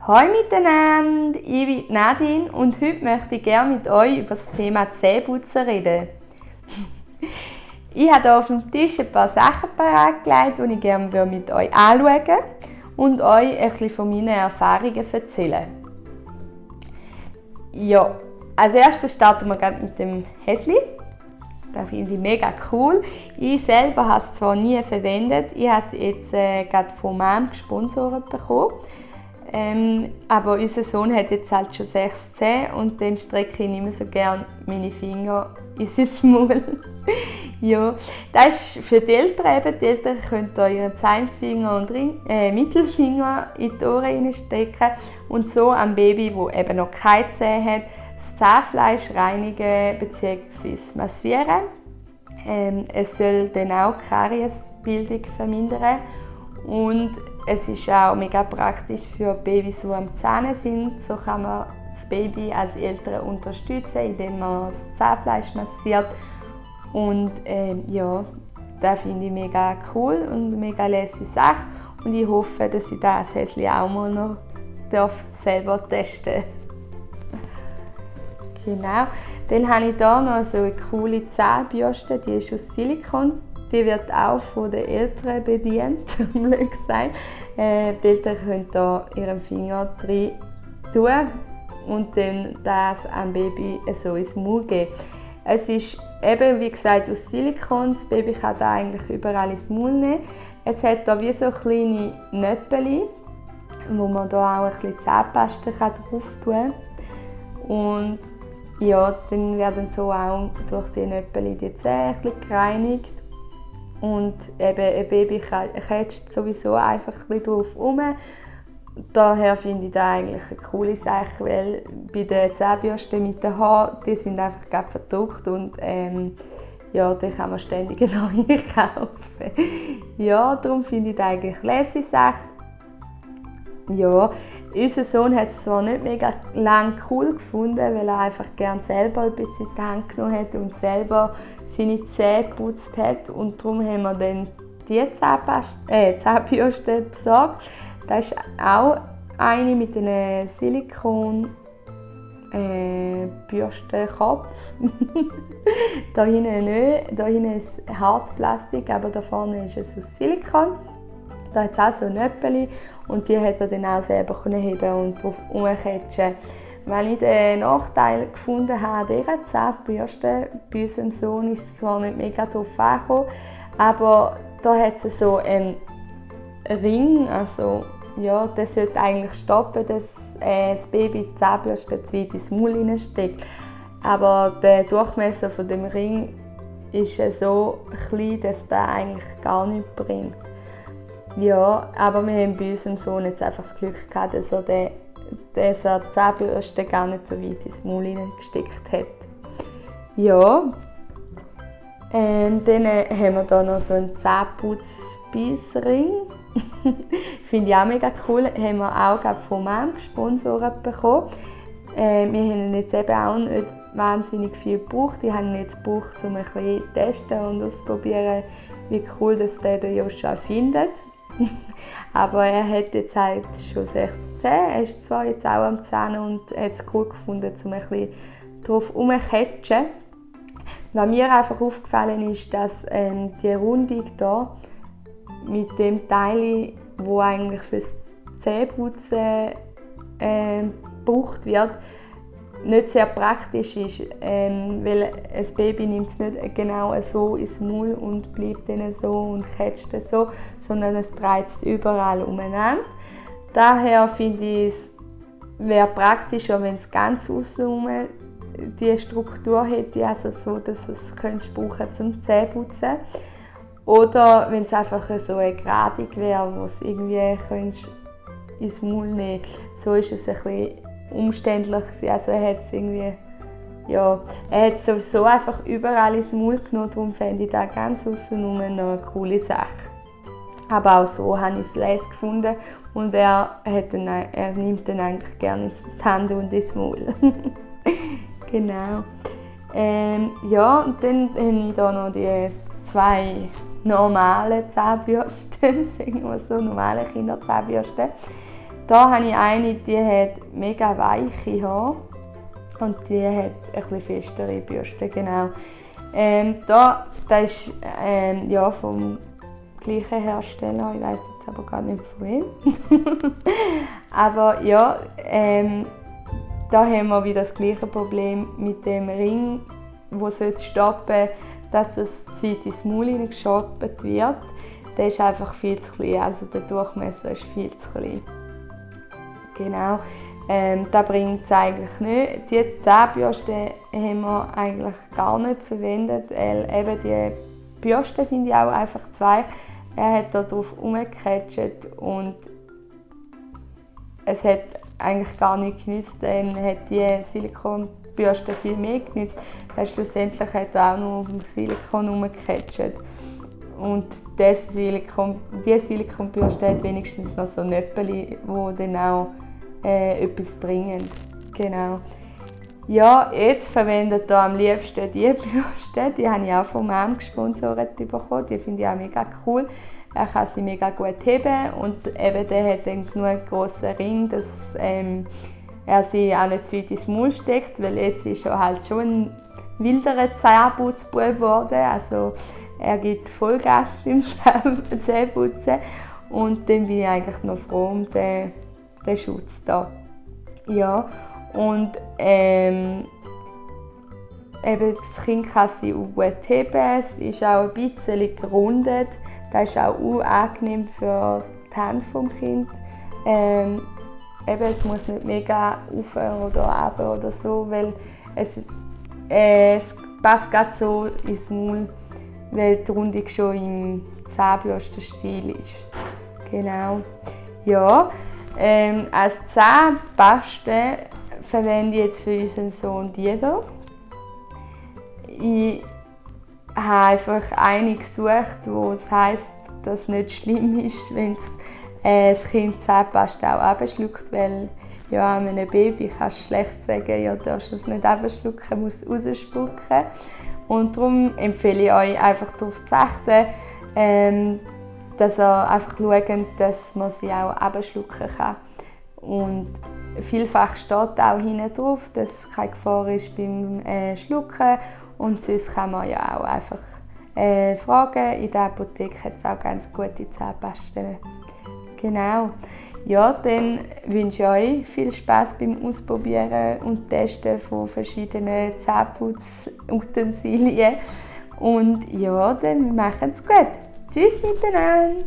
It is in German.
Hallo miteinander, ich bin Nadine und heute möchte ich gerne mit euch über das Thema Zähneputzen reden. Ich habe hier auf dem Tisch ein paar Sachen bereitgelegt, die ich gerne mit euch anschauen und euch ein bisschen von meinen Erfahrungen erzählen. Ja, als erstes starten wir gerade mit dem Häsli. Das finde ich mega cool. Ich selber habe es zwar nie verwendet, ich habe es jetzt gerade von Mom gesponsert bekommen. Aber unser Sohn hat jetzt halt schon 6 Zähne und dann strecke ich nicht mehr so gerne meine Finger in sein Maul. Ja, das ist für die Eltern eben. Die Eltern können da ihren Zeigefinger und Mittelfinger in die Ohren reinstecken und so am Baby, das eben noch keine Zähne hat, das Zahnfleisch reinigen bzw. massieren. Es soll dann auch die Kariesbildung vermindern. Und es ist auch mega praktisch für Babys, die am Zähnen sind. So kann man das Baby als Eltern unterstützen, indem man das Zahnfleisch massiert. Und ja, das finde ich mega cool und eine mega lässige Sache. Und ich hoffe, dass ich das auch mal noch selber testen darf. Genau. Dann habe ich hier noch so eine coole Zahnbürste, die ist aus Silikon. Die wird auch von den Eltern bedient, blöd gesagt. Die Eltern können hier ihren Finger rein tun und dann das am Baby so ins Maul geben. Es ist eben, wie gesagt, aus Silikon. Das Baby kann da eigentlich überall ins Maul nehmen. Es hat hier wie so kleine Nöppeli, wo man da auch ein bisschen Zahnpasta drauf tun kann. Und ja, dann werden so auch durch die Nöppeli die Zähne ein bisschen gereinigt. Und eben ein Baby kätscht sowieso einfach ein bisschen drauf rum. Daher finde ich das eigentlich eine coole Sache, weil bei den Zahnbürsten mit den Haaren, die sind einfach gerade verdruckt und ja, die kann man ständig neu kaufen. Ja, darum finde ich das eigentlich eine lässige Sache. Ja, unser Sohn hat es zwar nicht mega lang cool gefunden, weil er einfach gerne selber etwas in die Hand genommen hat und selber seine Zähne geputzt hat. Und darum haben wir dann die Zahnbürste besorgt. Das ist auch eine mit einem Silikon-Bürstenkopf. Da hinten nicht, da hinten ist Hartplastik, aber da vorne ist es aus Silikon. Da hat es auch so ein Nöppeli und die hat er dann auch selber heben und drauf umketschen. Weil ich den Nachteil gefunden habe an dieser Zahnbürste, bei unserem Sohn ist es zwar nicht mega drauf angekommen, aber da hat es so einen Ring, also ja, der sollte eigentlich stoppen, dass das Baby die Zahnbürste zu weit ins Maul hineinsteckt. Aber der Durchmesser von dem Ring ist so klein, dass der eigentlich gar nichts bringt. Ja, aber wir haben bei unserem Sohn jetzt einfach das Glück gehabt, dass er die Zahnbürste gar nicht so weit ins Maul hineingesteckt hat. Ja, dann haben wir hier noch so einen Zahnputz-Speissring. Finde ich auch mega cool. Haben wir auch von Mom gesponsert bekommen. Wir haben ihn jetzt eben auch nicht wahnsinnig viel gebraucht. Ich habe ihn jetzt gebraucht, um ein bisschen zu testen und auszuprobieren, wie cool das der Joshua findet. Aber er hat jetzt halt schon 16. Er ist zwar jetzt auch am Zähnen und hat es cool gefunden, um ein bisschen drauf herumzuketschen. Was mir einfach aufgefallen ist, dass die Rundung hier mit dem Teil, wo eigentlich fürs Zähneputzen gebraucht wird, nicht sehr praktisch ist, weil ein Baby nimmt es nicht genau so ins Maul und bleibt dann so und catcht es so, sondern es dreht es überall umeinander. Daher finde ich, es wäre praktischer, wenn es ganz außenrum die Struktur hätte, also so, dass es brauchen zum Zähneputzen. Oder wenn es einfach so eine Gradung wäre, wo es irgendwie ins Maul nehmen könnte. So ist es ein bisschen umständlich. Also er hat sowieso einfach überall ins Maul genommen, darum fände ich das ganz außenrum noch eine coole Sache. Aber auch so habe ich es leise gefunden und er nimmt dann eigentlich gerne in die Hand und ins Maul. Genau. Ja, und dann habe ich hier noch die 2 normale Zahnbürsten, sagen wir so, normale Kinderzahnbürsten. Da habe ich eine, die hat mega weiche Haare und die hat ein bisschen festere Bürste, genau. Da ist ja, vom gleichen Hersteller, ich weiß jetzt aber gar nicht von wem. Aber ja, da haben wir wieder das gleiche Problem mit dem Ring, wo stoppen, dass es zu weit ins Maul hineingeschoben wird. Der ist einfach viel zu klein, also der Durchmesser ist viel zu klein. Genau, das bringt es eigentlich nicht. Die Zahnbürste haben wir eigentlich gar nicht verwendet, weil eben die Bürste finde ich auch einfach zu weich. Er hat darauf rumgecatcht und es hat eigentlich gar nicht genützt, dann hat die Silikonbürste viel mehr genützt, weil schlussendlich hat er auch nur auf dem Silikon rumgecatcht. Und die Silikonbürste hat wenigstens noch so Nöppeli, die dann auch etwas bringen. Genau. Ja, jetzt verwende ich am liebsten diese Bürste. Die habe ich auch von Mom gesponsert bekommen. Die finde ich auch mega cool. Er kann sie mega gut heben und eben der hat dann genug grossen Ring, dass er sie auch nicht zu weit ins Maul steckt, weil jetzt ist er halt schon ein wilderer Zahnputzbub geworden. Also er gibt Vollgas beim Zähneputzen und dann bin ich eigentlich noch froh um den Schutz da. Ja, und eben das Kind kann sie auch gut heben, es ist auch ein bisschen gerundet, das ist auch angenehm für die Hände des Kindes. Es muss nicht mega rauf oder runter oder so, weil es passt gerade so ins Maul, weil die Rundung schon im Zahnbürstenstil ist. Genau. Ja, als Zahnpaste verwende ich jetzt für unseren Sohn die hier. Ich habe einfach eine gesucht, wo es heisst, dass es nicht schlimm ist, wenn das Kind Zahnpasta auch abschluckt, weil ja, einem Baby kannst du schlecht sagen, ja, du darfst es nicht abschlucken, muss rausspucken. Und darum empfehle ich euch einfach darauf zu achten, dass ihr einfach schaut, dass man sie auch abschlucken kann. Und vielfach steht auch hinten drauf, dass es keine Gefahr ist beim Schlucken. Und sonst kann man ja auch einfach fragen. In der Apotheke hat es auch ganz gute Zahnpasten. Genau. Ja, dann wünsche ich euch viel Spaß beim Ausprobieren und Testen von verschiedenen Zahnputzutensilien. Und ja, dann machen es gut. Tschüss miteinander!